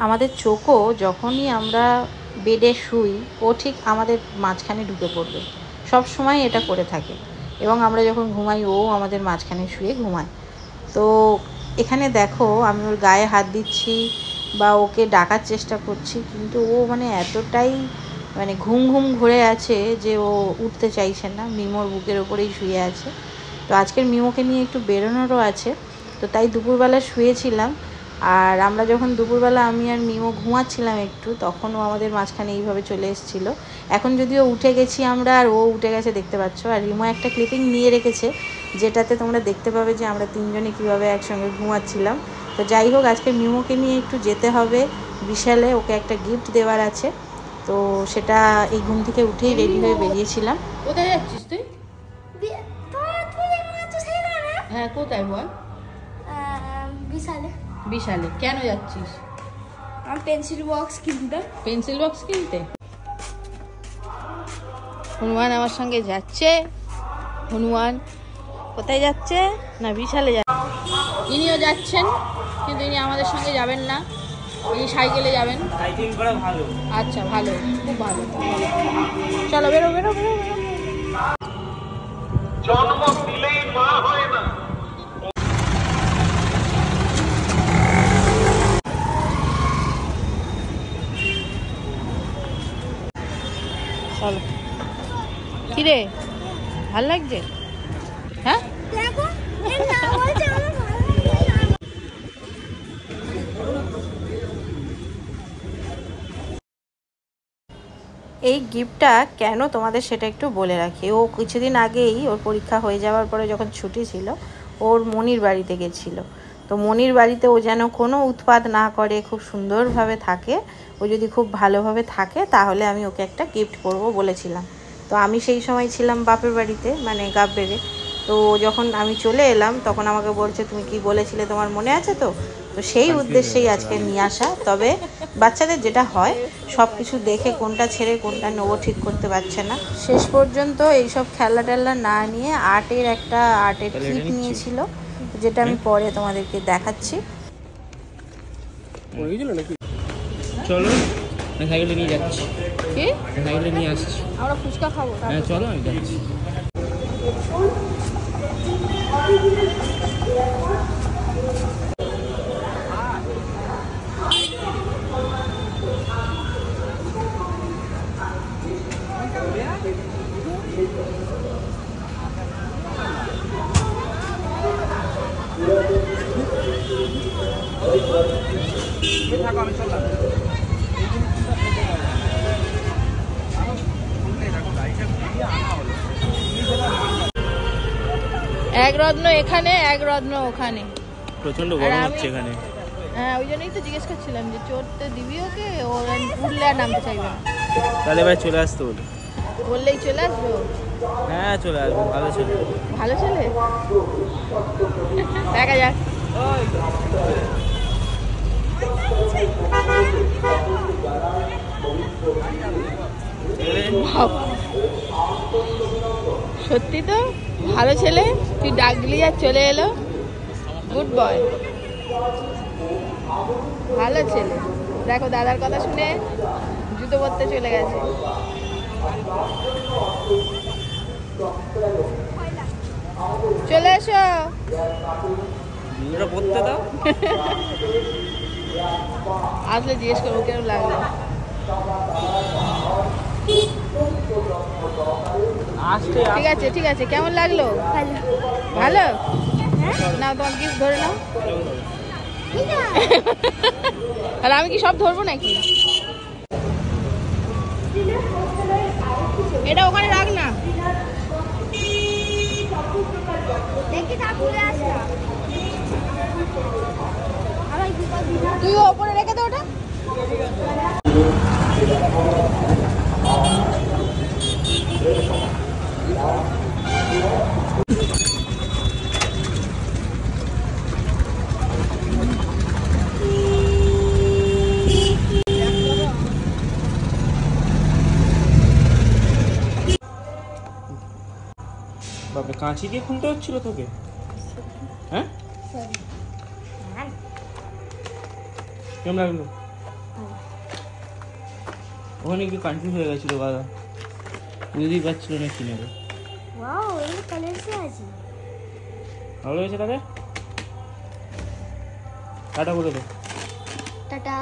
আমাদের চোখও যখনই আমরা বেডে শুই ও ঠিক আমাদের মাঝখানে ঢুকে পড়বে, সব সময় এটা করে থাকে। এবং আমরা যখন ঘুমাই ও আমাদের মাঝখানে শুয়ে ঘুমায়। তো এখানে দেখো আমি ওর গায়ে হাত দিচ্ছি বা ওকে ডাকার চেষ্টা করছি, কিন্তু ও মানে এতটাই মানে ঘুম ঘুম ঘুরে আছে যে ও উঠতে চাইছে না, মিমোর বুকের ওপরেই শুয়ে আছে। তো আজকের মিমোকে নিয়ে একটু বেরোনোরও আছে, তো তাই দুপুরবেলা শুয়েছিলাম। আর আমরা যখন দুপুরবেলা আমি আর মিমো ঘুমাচ্ছিলাম একটু, তখন ও আমাদের মাঝখানে এইভাবে চলে এসেছিলো। এখন যদিও উঠে গেছি আমরা আর ও উঠে গেছে দেখতে পাচ্ছ। আর রিমো একটা ক্লিপিং নিয়ে রেখেছে যেটাতে তোমরা দেখতে পাবে যে আমরা তিনজনে কীভাবে একসঙ্গে ঘুমাচ্ছিলাম। তো যাই হোক, আজকে মিমোকে নিয়ে একটু যেতে হবে বিশালে, ওকে একটা গিফট দেওয়ার আছে। তো সেটা এই ঘুম থেকে উঠেই রেডি হয়ে বেরিয়েছিলাম। কোথায় যাচ্ছিস তুই? হ্যাঁ কোথায় বল? বিশালে। বিশালে কেন যাচ্ছিস? আমি পেন্সিল বক্স কিনতে। পেন্সিল বক্স কিনতে? হনুমান আমার সঙ্গে যাচ্ছে। হনুমান কোথায় যাচ্ছে? না বিশালে যাচ্ছে। ইনিও যাচ্ছেন, কিন্তু ইনি আমাদের সঙ্গে যাবেন না, ইনি সাইকেলে যাবেন। সাইকেল করা ভালো। আচ্ছা ভালো, খুব ভালো। চলো বেরো বেরো বেরো বেরো। জন্ম দিলেই মা হয় না। চলো। কিরে ভাল লাগছে? হ্যাঁ এই গিফটটা কেন তোমাদের সেটা একটু বলে রাখি। ও কিছুদিন আগেই ওর পরীক্ষা হয়ে যাওয়ার পরে যখন ছুটি ছিল, ওর মনির বাড়িতে গেছিলো। তো মনির বাড়িতে ও যেন কোনো উৎপাত না করে, খুব সুন্দরভাবে থাকে। ও যদি খুব ভালোভাবে থাকে তাহলে আমি ওকে একটা গিফট করব বলেছিলাম। তো আমি সেই সময় ছিলাম বাপের বাড়িতে, মানে গাববেড়ে। তো যখন আমি চলে এলাম তখন আমাকে বলছে তুমি কি বলেছিলে, তোমার মনে আছে তো? তো সেই উদ্দেশ্যেই আজকে নিয়ে আসা। তবে বাচ্চাদের যেটা হয়, সব কিছু দেখে কোনটা ছেড়ে কোনটা নেবো ঠিক করতে পারছে না। শেষ পর্যন্ত এইসব খেলা টেলা না নিয়ে আর্টের কিট নিয়েছিল, যেটা আমি পরে তোমাদেরকে দেখাচ্ছি। চলো সাইকেলটা নিয়ে যাচ্ছি। কি? সাইকেলটা নিয়ে আসছি। আমরা ফুচকা খাবো। হ্যাঁ চলো আমি যাচ্ছি। এক রত্ন এখানে, এক রত্ন ওখানে। প্রচন্ড গরম হচ্ছে এখানে। হ্যাঁ ওই জন্যই তো জিজ্ঞেস করছিলাম যে চড়তে দিবি ওকে, ওর উঠলে আর নামতে চাইবে না। তাহলে ভাই চলে আসতে বলো। বললেই চলে আসবো? হ্যাঁ চলে আসবো, ভালো ছেলে। ভালো ছেলে, দেখা যাক। সত্যি তো ভালো ছেলে, তুই ডাকলি আর চলে এলো। গুড বয়, ভালো ছেলে। দেখো দাদার কথা শুনে জুতো পরতে চলে গেছে। চলে এসো, জুতোটা পরতে দাও। আসলে জিজ্ঞেস করবো কেন লাগলো। ঠিক আছে ঠিক আছে, কেমন লাগলো? ভালো। না তোমার গিফট ধরে নাও। আর আমি কি সব ধরবো নাকি? এটা ওখানে রাখ না। তুই ওপরে রেখে দে ওটা। বাবা কাঁচি দিয়ে খুলতে হচ্ছিল তোকে? হ্যাঁ কেমন লাগলো? ওখানে একটু কনফিউজ হয়ে গেছিল দাদা, বুঝতেই পারছিল না কি নেবে। ওয়াও এগুলো কালারসে আছে। ভালো হয়েছে তাহলে, টাটা করে দে। টাটা।